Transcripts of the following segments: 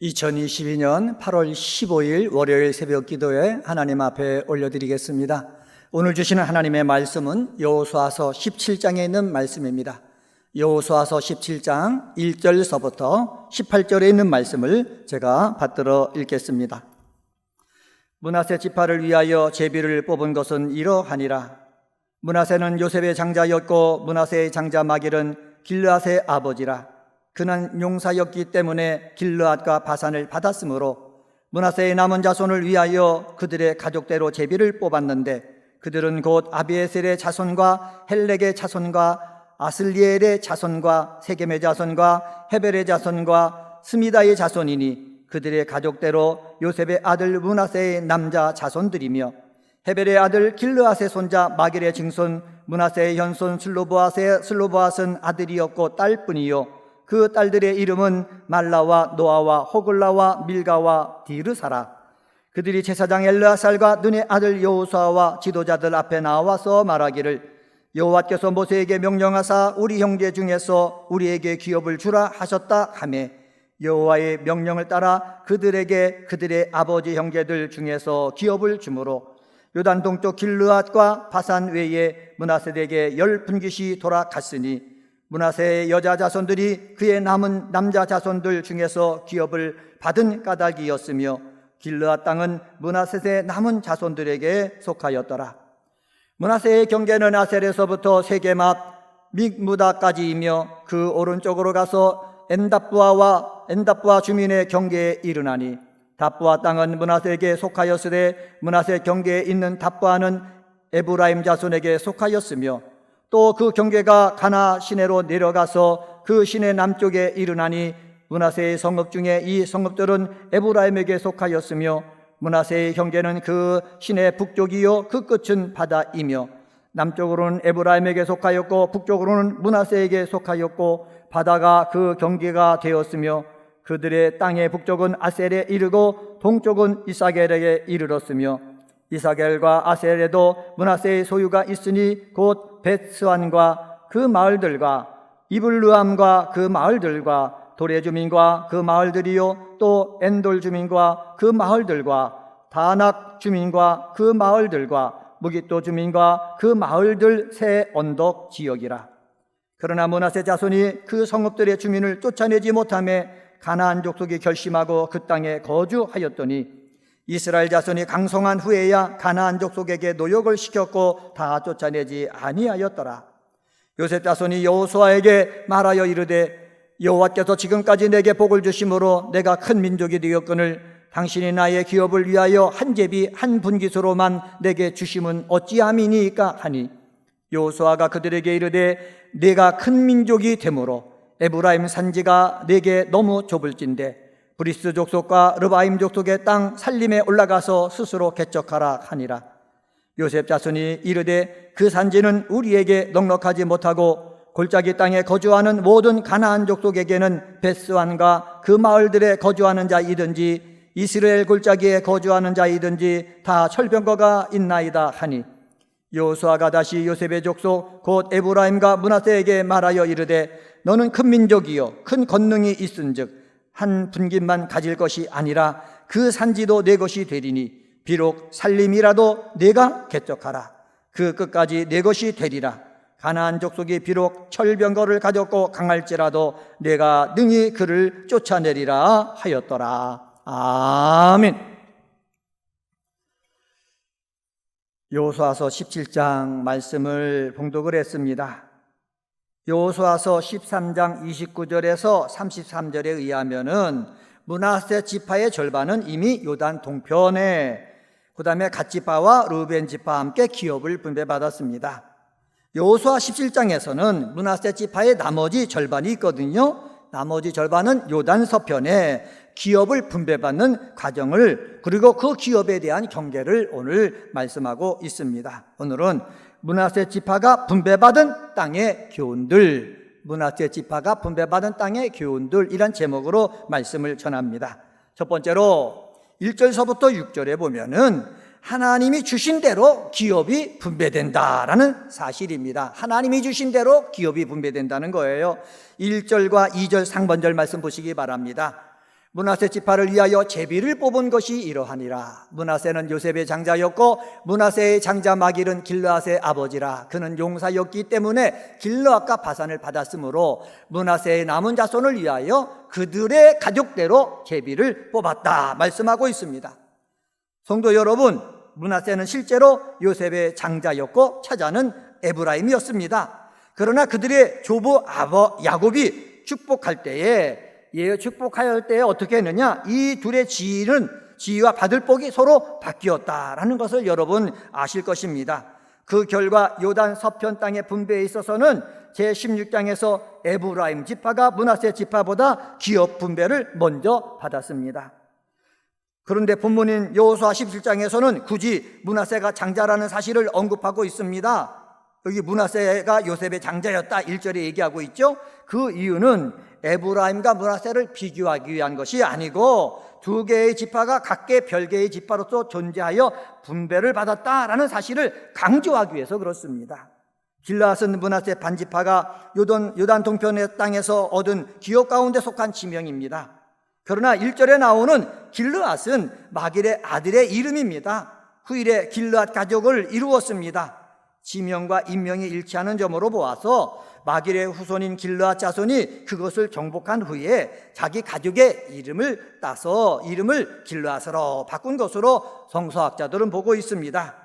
2022년 8월 15일 월요일 새벽 기도에 하나님 앞에 올려드리겠습니다. 오늘 주시는 하나님의 말씀은 여호수아서 17장에 있는 말씀입니다. 여호수아서 17장 1절서부터 18절에 있는 말씀을 제가 받들어 읽겠습니다. 므낫세 지파를 위하여 제비를 뽑은 것은 이러하니라. 므낫세는 요셉의 장자였고 므낫세의 장자 마길은 길르앗의 아버지라. 그는 용사였기 때문에 길르앗과 바산을 받았으므로 므낫세의 남은 자손을 위하여 그들의 가족대로 제비를 뽑았는데 그들은 곧 아비에셀의 자손과 헬렉의 자손과 아슬리엘의 자손과 세겜의 자손과 헤벨의 자손과 스미다의 자손이니 그들의 가족대로 요셉의 아들 므낫세의 남자 자손들이며 헤벨의 아들 길르앗의 손자 마길의 증손 므낫세의 현손 슬로보앗은 아들이었고 딸뿐이요 그 딸들의 이름은 말라와 노아와 호글라와 밀가와 디르사라. 그들이 제사장 엘르아살과 눈의 아들 여호수아와 지도자들 앞에 나와서 말하기를 여호와께서 모세에게 명령하사 우리 형제 중에서 우리에게 기업을 주라 하셨다 하매 여호와의 명령을 따라 그들에게 그들의 아버지 형제들 중에서 기업을 주므로 요단 동쪽 길르앗과 바산 외에 므낫세에게 10분깃이 돌아갔으니 므낫세의 여자 자손들이 그의 남은 남자 자손들 중에서 기업을 받은 까닭이었으며 길르앗 땅은 므낫세의 남은 자손들에게 속하였더라. 므낫세의 경계는 아셀에서부터 세게맛 믹무다까지이며 그 오른쪽으로 가서 엔답부아 주민의 경계에 이르나니 답부아 땅은 므낫세에게 속하였으되 므낫세 경계에 있는 답부아는 에브라임 자손에게 속하였으며 또 그 경계가 가나 시내로 내려가서 그 시내 남쪽에 이르나니 므낫세의 성읍 중에 이 성읍들은 에브라임에게 속하였으며 므낫세의 경계는 그 시내 북쪽이요 그 끝은 바다이며 남쪽으로는 에브라임에게 속하였고 북쪽으로는 므낫세에게 속하였고 바다가 그 경계가 되었으며 그들의 땅의 북쪽은 아셀에 이르고 동쪽은 이사겔에게 이르렀으며 이사겔과 아셀에도 므낫세의 소유가 있으니 곧 벳스안과 그 마을들과 이블르함과 그 마을들과 도레 주민과 그 마을들이요 또 엔돌 주민과 그 마을들과 다낙 주민과 그 마을들과 무깃도 주민과 그 마을들 새 언덕 지역이라. 그러나 므낫세 자손이 그 성읍들의 주민을 쫓아내지 못하며 가나안 족속이 결심하고 그 땅에 거주하였더니 이스라엘 자손이 강성한 후에야 가나안 족속에게 노역을 시켰고 다 쫓아내지 아니하였더라. 요셉 자손이 여호수아에게 말하여 이르되 여호와께서 지금까지 내게 복을 주심으로 내가 큰 민족이 되었거늘 당신이 나의 기업을 위하여 한 제비 한 분깃으로만 내게 주심은 어찌함이니까 하니 여호수아가 그들에게 이르되 내가 큰 민족이 되므로 에브라임 산지가 내게 너무 좁을진대 브리스 족속과 르바임 족속의 땅 살림에 올라가서 스스로 개척하라 하니라. 요셉 자손이 이르되 그 산지는 우리에게 넉넉하지 못하고 골짜기 땅에 거주하는 모든 가나안 족속에게는 벳스안과 그 마을들에 거주하는 자이든지 이스라엘 골짜기에 거주하는 자이든지 다 철병거가 있나이다 하니 여호수아가 다시 요셉의 족속 곧 에브라임과 므낫세에게 말하여 이르되 너는 큰 민족이요 큰 권능이 있은즉 한 분깃만 가질 것이 아니라 그 산지도 내 것이 되리니 비록 살림이라도 내가 개척하라. 그 끝까지 내 것이 되리라. 가나안 족속이 비록 철병거를 가졌고 강할지라도 내가 능히 그를 쫓아내리라 하였더라. 아멘. 여호수아서 17장 말씀을 봉독을 했습니다. 여호수아서 13장 29절에서 33절에 의하면은 므낫세 지파의 절반은 이미 요단 동편에 그 다음에 갓지파와 르우벤 지파와 함께 기업을 분배받았습니다. 여호수아 17장에서는 므낫세 지파의 나머지 절반이 있거든요. 나머지 절반은 요단 서편에 기업을 분배받는 과정을 그리고 그 기업에 대한 경계를 오늘 말씀하고 있습니다. 오늘은 므낫세 지파가 분배받은 땅의 교훈들, 므낫세 지파가 분배받은 땅의 교훈들 이란 제목으로 말씀을 전합니다. 첫 번째로 1절서부터 6절에 보면은 하나님이 주신 대로 기업이 분배된다라는 사실입니다. 하나님이 주신 대로 기업이 분배된다는 거예요. 1절과 2절 상반절 말씀 보시기 바랍니다. 므낫세 지파를 위하여 제비를 뽑은 것이 이러하니라. 므낫세는 요셉의 장자였고 므낫세의 장자 마길은 길르앗의 아버지라. 그는 용사였기 때문에 길르앗과 바산을 받았으므로 므낫세의 남은 자손을 위하여 그들의 가족대로 제비를 뽑았다 말씀하고 있습니다. 성도 여러분, 므낫세는 실제로 요셉의 장자였고 차자는 에브라임이었습니다. 그러나 그들의 조부 야곱이 축복할 때에 어떻게 했느냐? 이 둘의 지위와 받을 복이 서로 바뀌었다라는 것을 여러분 아실 것입니다. 그 결과 요단 서편 땅의 분배에 있어서는 제16장에서 에브라임 지파가 므낫세 지파보다 기업 분배를 먼저 받았습니다. 그런데 본문인 여호수아 17장에서는 굳이 므낫세가 장자라는 사실을 언급하고 있습니다. 여기 므낫세가 요셉의 장자였다 1절에 얘기하고 있죠. 그 이유는 에브라임과 므낫세를 비교하기 위한 것이 아니고 두 개의 지파가 각계 별개의 지파로서 존재하여 분배를 받았다라는 사실을 강조하기 위해서 그렇습니다. 길르앗은 므낫세 반지파가 요단 동편의 땅에서 얻은 기업 가운데 속한 지명입니다. 그러나 1절에 나오는 길르앗은 마길의 아들의 이름입니다. 후일에 길르앗 가족을 이루었습니다. 지명과 인명이 일치하는 점으로 보아서 마길의 후손인 길르앗 자손이 그것을 정복한 후에 자기 가족의 이름을 따서 이름을 길르앗으로 바꾼 것으로 성서학자들은 보고 있습니다.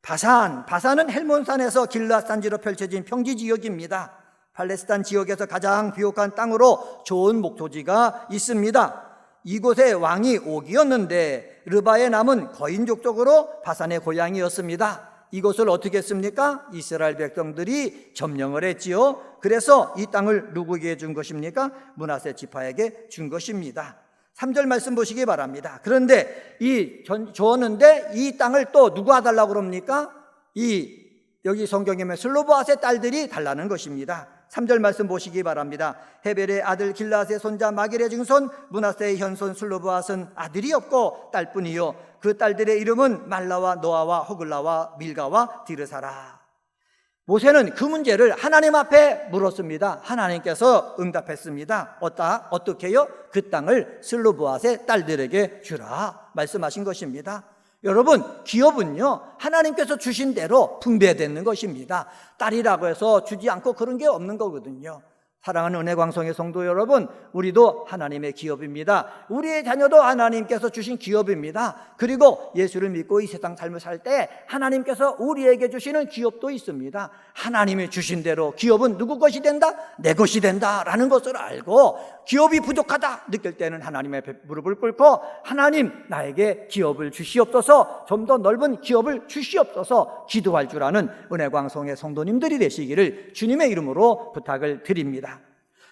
바산은 헬몬산에서 길르앗 산지로 펼쳐진 평지 지역입니다. 팔레스타인 지역에서 가장 비옥한 땅으로 좋은 목토지가 있습니다. 이곳의 왕이 옥이었는데 르바의 남은 거인족 쪽으로 바산의 고향이었습니다. 이것을 어떻게 했습니까? 이스라엘 백성들이 점령을 했지요. 그래서 이 땅을 누구에게 준 것입니까? 므낫세 지파에게 준 것입니다. 3절 말씀 보시기 바랍니다. 그런데 주었는데 이 땅을 또 누가 달라고 그럽니까? 여기 성경에 보면 슬로보앗의 딸들이 달라는 것입니다. 3절 말씀 보시기 바랍니다. 헤벨의 아들 길르앗의 손자 마길의 증손 므낫세의 현손 슬로보앗은 아들이 없고 딸뿐이요 그 딸들의 이름은 말라와 노아와 호글라와 밀가와 디르사라. 모세는 그 문제를 하나님 앞에 물었습니다. 하나님께서 응답했습니다. 어떻게요? 그 땅을 슬로보앗의 딸들에게 주라 말씀하신 것입니다. 여러분, 기업은요 하나님께서 주신 대로 분배되는 것입니다. 딸이라고 해서 주지 않고 그런 게 없는 거거든요. 사랑하는 은혜광성의 성도 여러분, 우리도 하나님의 기업입니다. 우리의 자녀도 하나님께서 주신 기업입니다. 그리고 예수를 믿고 이 세상 삶을 살 때 하나님께서 우리에게 주시는 기업도 있습니다. 하나님이 주신 대로 기업은 누구 것이 된다? 내 것이 된다라는 것을 알고 기업이 부족하다 느낄 때는 하나님 앞에 무릎을 꿇고 하나님 나에게 기업을 주시옵소서, 좀 더 넓은 기업을 주시옵소서 기도할 줄 아는 은혜광성의 성도님들이 되시기를 주님의 이름으로 부탁을 드립니다.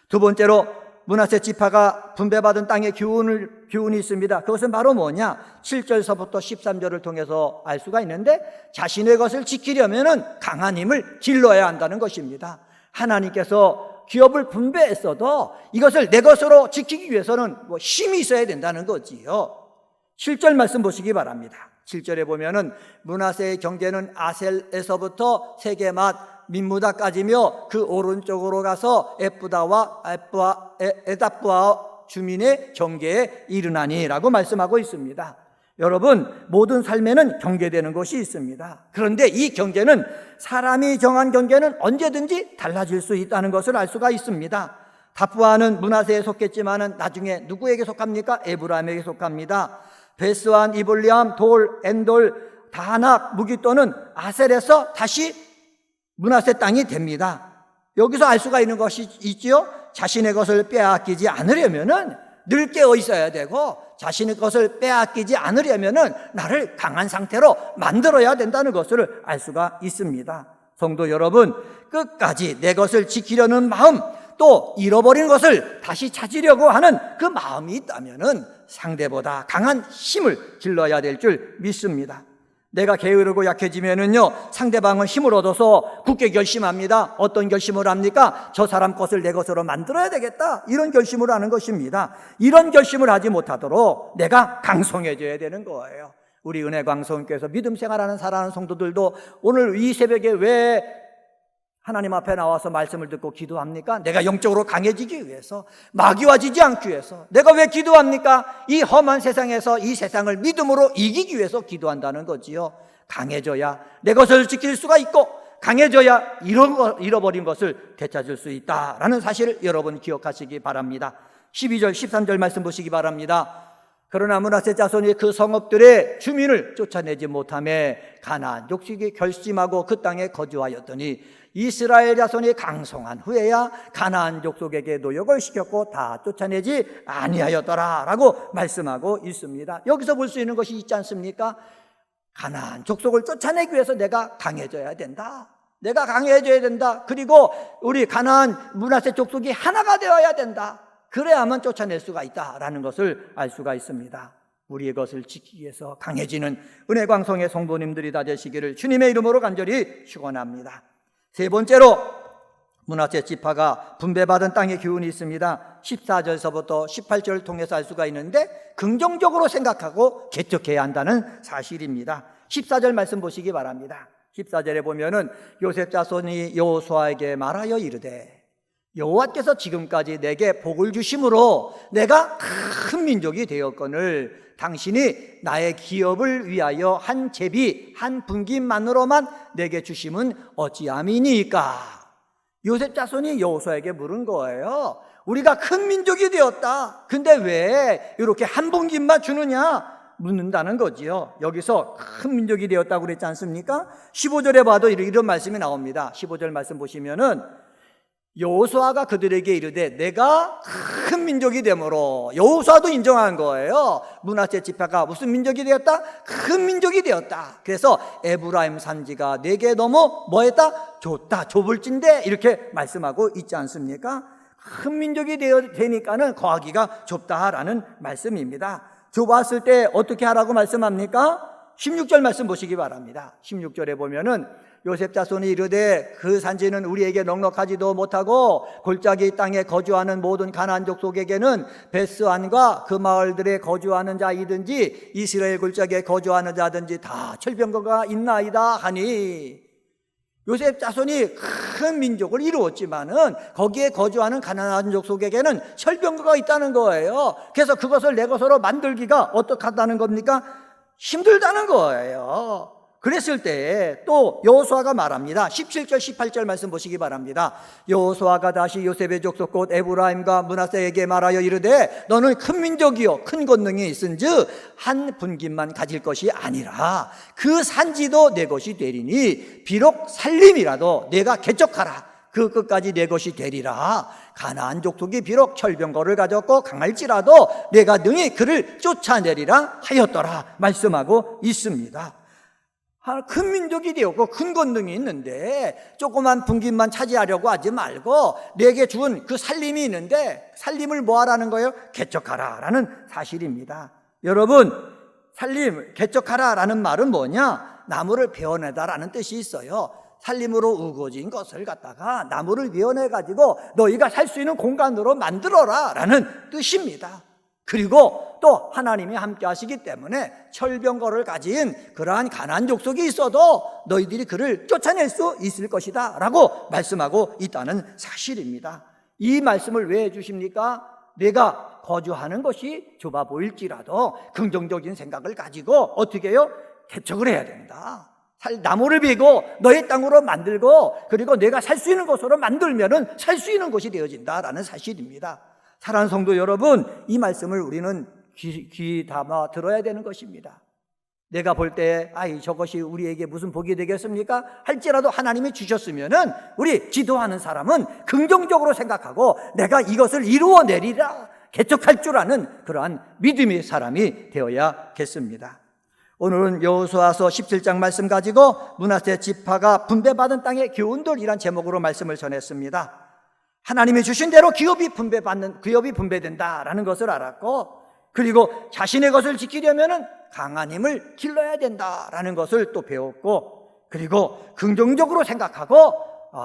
두 번째로 므낫세 지파가 분배받은 땅에 교훈이 있습니다. 그것은 바로 뭐냐? 7절서부터 13절을 통해서 알 수가 있는데 자신의 것을 지키려면 강한 힘을 길러야 한다는 것입니다. 하나님께서 기업을 분배했어도 이것을 내 것으로 지키기 위해서는 힘이 있어야 된다는 거지요. 7절 말씀 보시기 바랍니다. 7절에 보면은 므낫세의 경계는 아셀에서부터 세게맛 민무다까지며 그 오른쪽으로 가서 에답부아 주민의 경계에 이르나니라고 말씀하고 있습니다. 여러분, 모든 삶에는 경계되는 것이 있습니다. 그런데 이 경계는 사람이 정한 경계는 언제든지 달라질 수 있다는 것을 알 수가 있습니다. 답부아는 므낫세에 속했지만은 나중에 누구에게 속합니까? 에브라임에게 속합니다. 베스완, 이볼리암, 돌, 엔돌, 다낙, 무기또는 아셀에서 다시 므낫세 땅이 됩니다. 여기서 알 수가 있는 것이 있지요. 자신의 것을 빼앗기지 않으려면은 늘 깨어 있어야 되고 자신의 것을 빼앗기지 않으려면은 나를 강한 상태로 만들어야 된다는 것을 알 수가 있습니다. 성도 여러분, 끝까지 내 것을 지키려는 마음, 또 잃어버린 것을 다시 찾으려고 하는 그 마음이 있다면은 상대보다 강한 힘을 길러야 될 줄 믿습니다. 내가 게으르고 약해지면은요 상대방은 힘을 얻어서 굳게 결심합니다. 어떤 결심을 합니까? 저 사람 것을 내 것으로 만들어야 되겠다, 이런 결심을 하는 것입니다. 이런 결심을 하지 못하도록 내가 강성해져야 되는 거예요. 우리 은혜광성께서 믿음 생활하는 사랑하는 성도들도 오늘 이 새벽에 왜 하나님 앞에 나와서 말씀을 듣고 기도합니까? 내가 영적으로 강해지기 위해서, 마귀와지지 않기 위해서. 내가 왜 기도합니까? 이 험한 세상에서 이 세상을 믿음으로 이기기 위해서 기도한다는 거지요. 강해져야 내 것을 지킬 수가 있고, 강해져야 잃어버린 것을 되찾을 수 있다라는 사실을 여러분 기억하시기 바랍니다. 12절 13절 말씀 보시기 바랍니다. 그러나 므낫세 자손이 그 성읍들의 주민을 쫓아내지 못하며 가나안 족속이 결심하고 그 땅에 거주하였더니 이스라엘 자손이 강성한 후에야 가나안 족속에게 노역을 시켰고 다 쫓아내지 아니하였더라 라고 말씀하고 있습니다. 여기서 볼 수 있는 것이 있지 않습니까? 가나안 족속을 쫓아내기 위해서 내가 강해져야 된다. 내가 강해져야 된다. 그리고 우리 가나안 므낫세 족속이 하나가 되어야 된다. 그래야만 쫓아낼 수가 있다라는 것을 알 수가 있습니다. 우리의 것을 지키기 위해서 강해지는 은혜광성의 성도님들이 다 되시기를 주님의 이름으로 간절히 축원합니다. 세 번째로 므낫세 지파가 분배받은 땅의 교훈이 있습니다. 14절서부터 18절을 통해서 알 수가 있는데 긍정적으로 생각하고 개척해야 한다는 사실입니다. 14절 말씀 보시기 바랍니다. 14절에 보면은 요셉 자손이 여호수아에게 말하여 이르되 여호와께서 지금까지 내게 복을 주심으로 내가 큰 민족이 되었거늘 당신이 나의 기업을 위하여 한 제비 한 분깃만으로만 내게 주심은 어찌함이니까. 요셉 자손이 여호수아에게 물은 거예요. 우리가 큰 민족이 되었다. 근데 왜 이렇게 한 분깃만 주느냐 묻는다는 거지요. 여기서 큰 민족이 되었다고 그랬지 않습니까? 15절에 봐도 이런 말씀이 나옵니다. 15절 말씀 보시면은 여호수아가 그들에게 이르되 내가 큰 민족이 되므로, 여호수아도 인정한 거예요. 므낫세 지파가 무슨 민족이 되었다? 큰 민족이 되었다. 그래서 에브라임 산지가 내게 너무 뭐했다? 좁다, 좁을진데 이렇게 말씀하고 있지 않습니까? 큰 민족이 되니까는 거하기가 좁다라는 말씀입니다. 좁았을 때 어떻게 하라고 말씀합니까? 16절 말씀 보시기 바랍니다. 16절에 보면은 요셉 자손이 이르되 그 산지는 우리에게 넉넉하지도 못하고 골짜기 땅에 거주하는 모든 가나안 족속에게는 베스안과 그 마을들에 거주하는 자이든지 이스라엘 골짜기에 거주하는 자든지 다 철병거가 있나이다 하니, 요셉 자손이 큰 민족을 이루었지만은 거기에 거주하는 가나안 족속에게는 철병거가 있다는 거예요. 그래서 그것을 내 것으로 만들기가 어떡하다는 겁니까? 힘들다는 거예요. 그랬을 때 또 여호수아가 말합니다. 17절 18절 말씀 보시기 바랍니다. 여호수아가 다시 요셉의 족속 곧 에브라임과 므낫세에게 말하여 이르되 너는 큰 민족이요 큰 권능이 있은즉 한 분깃만 가질 것이 아니라 그 산지도 내 것이 되리니 비록 살림이라도 내가 개척하라. 그 끝까지 내 것이 되리라. 가나안 족속이 비록 철병거를 가졌고 강할지라도 내가 능히 그를 쫓아내리라 하였더라 말씀하고 있습니다. 큰 민족이 되었고 큰 권능이 있는데 조그만 분깃만 차지하려고 하지 말고 내게 준 그 살림이 있는데 살림을 뭐 하라는 거예요? 개척하라라는 사실입니다. 여러분, 살림, 개척하라라는 말은 뭐냐? 나무를 베어내다라는 뜻이 있어요. 살림으로 우거진 것을 갖다가 나무를 베어내가지고 너희가 살 수 있는 공간으로 만들어라 라는 뜻입니다. 그리고 또 하나님이 함께 하시기 때문에 철병거를 가진 그러한 가나안 족속이 있어도 너희들이 그를 쫓아낼 수 있을 것이다 라고 말씀하고 있다는 사실입니다. 이 말씀을 왜 해주십니까? 내가 거주하는 것이 좁아 보일지라도 긍정적인 생각을 가지고 어떻게 해요? 개척을 해야 된다. 나무를 베고 너의 땅으로 만들고 그리고 내가 살 수 있는 곳으로 만들면은 살 수 있는 곳이 되어진다라는 사실입니다. 사랑하는 성도 여러분, 이 말씀을 우리는 귀 담아 들어야 되는 것입니다. 내가 볼 때 저것이 우리에게 무슨 복이 되겠습니까? 할지라도 하나님이 주셨으면은 우리 지도하는 사람은 긍정적으로 생각하고 내가 이것을 이루어내리라, 개척할 줄 아는 그러한 믿음의 사람이 되어야겠습니다. 오늘은 여호수아서 17장 말씀 가지고 므낫세 지파가 분배받은 땅의 교훈들이란 제목으로 말씀을 전했습니다. 하나님이 주신 대로 기업이 분배된다라는 것을 알았고, 그리고 자신의 것을 지키려면은 강한 힘을 길러야 된다라는 것을 또 배웠고, 그리고 긍정적으로 생각하고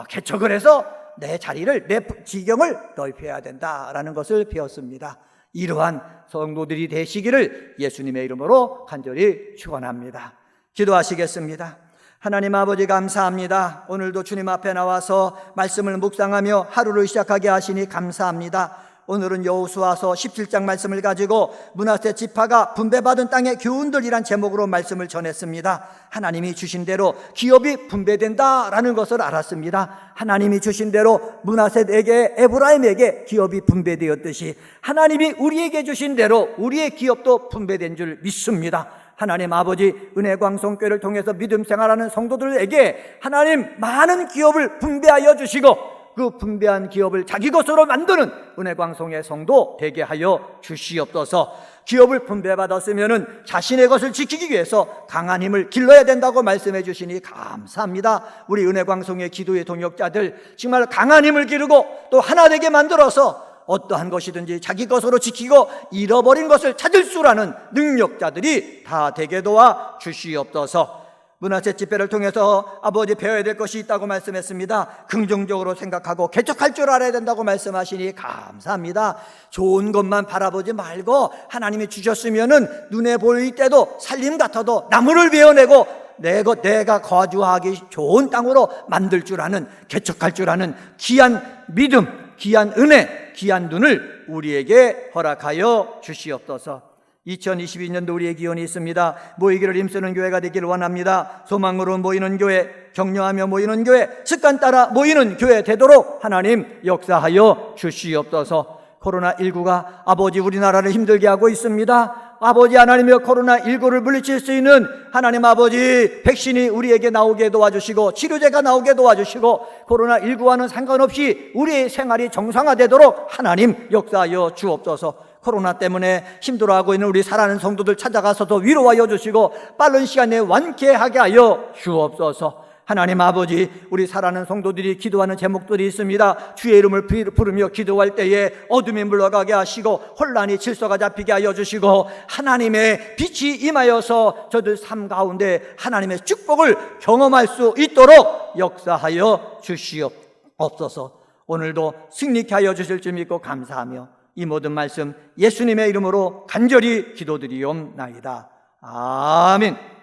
개척을 해서 내 자리를, 내 지경을 넓혀야 된다라는 것을 배웠습니다. 이러한 성도들이 되시기를 예수님의 이름으로 간절히 축원합니다. 기도하시겠습니다. 하나님 아버지 감사합니다. 오늘도 주님 앞에 나와서 말씀을 묵상하며 하루를 시작하게 하시니 감사합니다. 오늘은 여호수아서 17장 말씀을 가지고 므낫세 지파가 분배받은 땅의 교훈들이란 제목으로 말씀을 전했습니다. 하나님이 주신 대로 기업이 분배된다라는 것을 알았습니다. 하나님이 주신 대로 므낫세에게, 에브라임에게 기업이 분배되었듯이 하나님이 우리에게 주신 대로 우리의 기업도 분배된 줄 믿습니다. 하나님 아버지, 은혜광성교회를 통해서 믿음 생활하는 성도들에게 하나님 많은 기업을 분배하여 주시고 그 분배한 기업을 자기 것으로 만드는 은혜광성의 성도 되게 하여 주시옵소서. 기업을 분배받았으면 자신의 것을 지키기 위해서 강한 힘을 길러야 된다고 말씀해 주시니 감사합니다. 우리 은혜광성의 기도의 동역자들 정말 강한 힘을 기르고 또 하나 되게 만들어서 어떠한 것이든지 자기 것으로 지키고 잃어버린 것을 찾을 줄 아는 능력자들이 다 되게 도와 주시옵소서. 므낫세 집회를 통해서 아버지 배워야 될 것이 있다고 말씀했습니다. 긍정적으로 생각하고 개척할 줄 알아야 된다고 말씀하시니 감사합니다. 좋은 것만 바라보지 말고 하나님이 주셨으면은 눈에 보일 때도 살림 같아도 나무를 베어내고 내가 거주하기 좋은 땅으로 만들 줄 아는, 개척할 줄 아는 귀한 믿음, 귀한 은혜, 귀한 눈을 우리에게 허락하여 주시옵소서. 2022년도 우리의 기원이 있습니다. 모이기를 힘쓰는 교회가 되기를 원합니다. 소망으로 모이는 교회, 격려하며 모이는 교회, 습관 따라 모이는 교회 되도록 하나님 역사하여 주시옵소서. 코로나19가 아버지 우리나라를 힘들게 하고 있습니다. 아버지 하나님의 코로나19를 물리칠 수 있는 하나님 아버지 백신이 우리에게 나오게 도와주시고 치료제가 나오게 도와주시고 코로나19와는 상관없이 우리의 생활이 정상화되도록 하나님 역사하여 주옵소서. 코로나 때문에 힘들어하고 있는 우리 사랑하는 성도들 찾아가서도 위로하여 주시고 빠른 시간에 완쾌하게 하여 주옵소서. 하나님 아버지, 우리 사랑하는 성도들이 기도하는 제목들이 있습니다. 주의 이름을 부르며 기도할 때에 어둠이 물러가게 하시고 혼란이 질서가 잡히게 하여 주시고 하나님의 빛이 임하여서 저들 삶 가운데 하나님의 축복을 경험할 수 있도록 역사하여 주시옵소서. 오늘도 승리케 하여 주실 줄 믿고 감사하며 이 모든 말씀 예수님의 이름으로 간절히 기도드리옵나이다. 아멘.